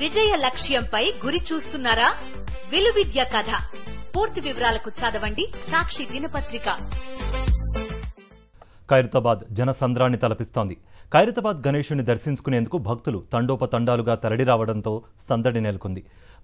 విజయ లక్ష్యంపై గురి చూస్తున్నారా? విలువిద్య కథ పూర్తి వివరాలకు చదవండి సాక్షి దినపత్రిక. ఖైరతాబాద్ జనసంద్రాన్ని తలపిస్తోంది. ఖైరతాబాద్ గణేశుని దర్శించుకునేందుకు భక్తులు తండోపతండాలుగా తరలిరావడంతో సందడి నెలకొంది.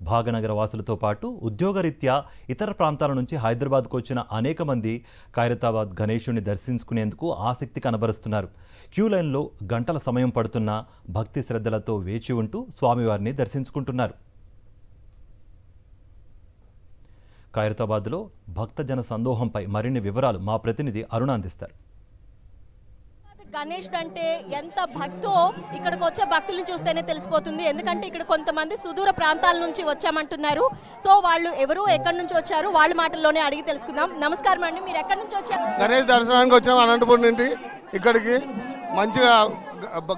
భాగనగర వాసులతో పాటు ఉద్యోగరీత్యా ఇతర ప్రాంతాల నుంచి హైదరాబాద్కు వచ్చిన అనేక మంది ఖైరతాబాద్ గణేశుని దర్శించుకునేందుకు ఆసక్తి కనబరుస్తున్నారు. క్యూ లైన్లో గంటల సమయం పడుతున్నా భక్తి శ్రద్ధలతో వేచి ఉంటూ స్వామివారిని దర్శించుకుంటున్నారు. ఖైరతాబాద్లో భక్తజన సందోహంపై మరిన్ని వివరాలు మా ప్రతినిధి అరుణ అందిస్తారు. గణేష్ అంటే ఎంత భక్తో ఇక్కడికి వచ్చే భక్తులను చూస్తేనే తెలిసిపోతుంది. ఎందుకంటే ఇక్కడ కొంతమంది సుదూర ప్రాంతాల నుంచి వచ్చామంటున్నారు. సో వాళ్ళు ఎవరు ఎక్కడి నుంచి వచ్చారు వాళ్ళ మాటల్లోనే అడిగి తెలుసుకుందాం. నమస్కారం అండి, మీరు ఎక్కడి నుంచి వచ్చారు? గణేష్ దర్శనానికి వచ్చాము అనంతపురం నుండి. ఇక్కడికి మంచిగా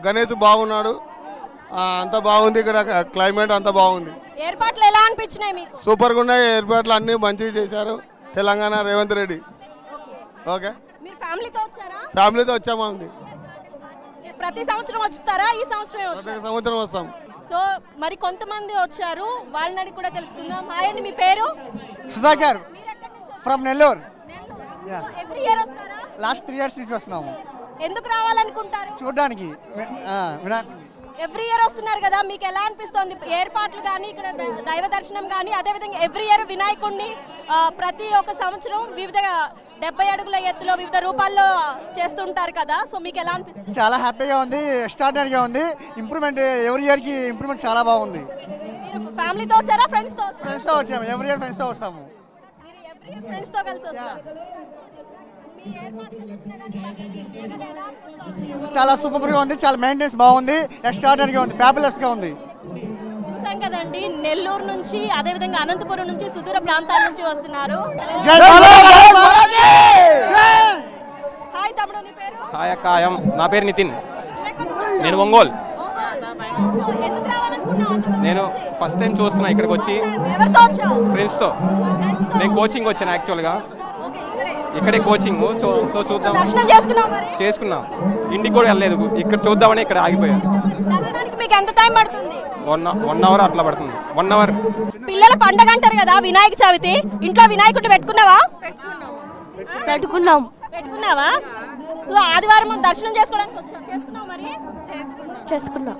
గణేష్ బాగున్నాడు, అంతా బాగుంది. ఇక్కడ క్లైమేట్ అంతా బాగుంది. ఏర్పాట్లు ఎలా అనిపించినాయి మీకు? సూపర్గా ఉన్నాయి. ఏర్పాట్లు అన్ని మంచిగా చేశారు తెలంగాణ రేవంత్ రెడ్డి. ఓకే, మీరు ఫ్యామిలీతో వచ్చారా? ఫ్యామిలీతో వచ్చామండి. ప్రతి సంవత్సరం వస్తారా? ఈ సంవత్సరం ప్రతి సంవత్సరం వస్తాం. సో మరి కొంతమంది వచ్చారు, వాళ్ళని కూడా తెలుసుకుందాం. హాయ్ అండి, మీ పేరు? Sudhakar from Nellore. Every year వస్తారా? లాస్ట్ 3 years నుంచి వస్తున్నాము. ఎందుకు రావాలనుకుంటారు? చూడడానికి. ఎవ్రీ ఇయర్ వస్తున్నారు కదా, మీకు ఎలా అనిపిస్తుంది ఏర్పాట్లు కానీ ఇక్కడ దైవ దర్శనం కానీ? అదేవిధంగా ఎవ్రీ ఇయర్ వినాయకుడిని ప్రతి ఒక్క సంవత్సరం వివిధ 70 అడుగుల ఎత్తులో వివిధ రూపాల్లో చేస్తుంటారు కదా, సో మీకు ఎలా అనిపిస్తుంది? చాలా హ్యాపీగా ఉంది, ఎక్స్ట్రాడినరీగా ఉంది. ఇంప్రూవ్మెంట్ ఎవ్రీ ఇయర్కి ఇంప్రూవ్మెంట్ చాలా బాగుంది. మీరు ఫ్యామిలీతో వచ్చారా ఫ్రెండ్స్తో? ఫ్రెండ్స్తో వచ్చాము. ఎవ్రీ ఇయర్ ఫ్రెండ్స్తో వస్తాము. మీరు ఎవ్రీ ఇయర్ ఫ్రెండ్స్తో కలిసి వస్తారు. చాలా సూపర్గా ఉంది, చాలా మెయింటెనెన్స్ బాగుంది, ఎక్స్ట్రాడినరీగా ఉంది, ఫ్యాబులస్గా ఉంది. చూసాం కదండి, నెల్లూరు నుంచి అదేవిధంగా అనంతపురం నుంచి సుదూర ప్రాంతాల నుంచి వస్తున్నారు. హాయ్ తమ్ముడు, నీ పేరు? హాయ్ అక్క, నా పేరు నితిన్. నేను ఒంగోలు. నేను ఫస్ట్ టైం చూస్తున్నా ఇక్కడికి వచ్చి. ఫ్రెండ్స్తో. నేను కోచింగ్ వచ్చాను యాక్చువల్గా, ఇక్కడే కోచింగ్. సో చూద్దాం చేసుకున్నా. ఇంటికి కూడా వెళ్ళలేదు, ఇక్కడ చూద్దామని ఇక్కడ ఆగిపోయాను. మీకు ఎంత టైం పడుతుంది? 1 hour అట్లా పడుతుంది. 1 hour. పిల్లల పండగ అంటారు కదా వినాయక చవితి, ఇంట్లో వినాయకుడిని పెట్టుకున్నావా? పెట్టుకున్నావా? ఆదివారం దర్శనం చేసుకోవడానికి చేసుకున్నా.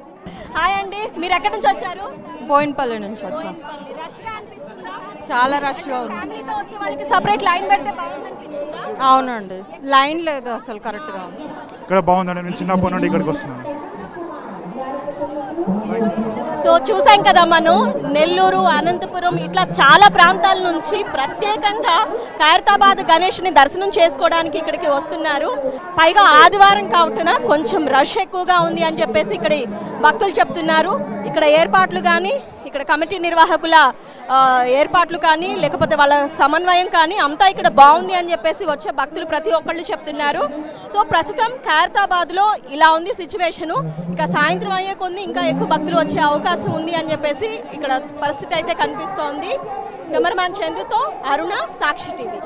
హాయ్ అండి, మీరు ఎక్కడి నుంచి వచ్చారు? బోయిన్పల్లి నుంచి వచ్చాం. చాలా రష్గా ఉంది. వాళ్ళకి సపరేట్ లైన్ పెడితే బాగుందనిపించిందా? అవునండి, లైన్ లేదు అసలు, కరెక్ట్గా ఉంది. ఇక్కడ బాగుందండి, నేను చిన్నప్పటి నుండి ఇక్కడికి వస్తున్నాను. సో చూసాం కదా, మనం నెల్లూరు, అనంతపురం ఇట్లా చాలా ప్రాంతాల నుంచి ప్రత్యేకంగా ఖైరతాబాద్ గణేష్ని దర్శనం చేసుకోవడానికి ఇక్కడికి వస్తున్నారు. పైగా ఆదివారం కావున కొంచెం రష్ ఎక్కువగా ఉంది అని చెప్పేసి ఇక్కడ భక్తులు చెప్తున్నారు. ఇక్కడ ఏర్పాట్లు కానీ, ఇక్కడ కమిటీ నిర్వాహకుల ఏర్పాట్లు కానీ, లేకపోతే వాళ్ళ సమన్వయం కానీ అంతా ఇక్కడ బాగుంది అని చెప్పేసి వచ్చే భక్తులు ప్రతి ఒక్కళ్ళు చెప్తున్నారు. సో ప్రస్తుతం ఖైరతాబాద్లో ఇలా ఉంది సిచ్యువేషను. ఇక సాయంత్రం అయ్యే కొన్ని ఇంకా ఎక్కువ భక్తులు వచ్చే అవకాశం ఉంది అని చెప్పేసి ఇక్కడ పరిస్థితి అయితే కనిపిస్తోంది. కెమెరామ్యాన్ చందుతో అరుణ, సాక్షి టీవీ.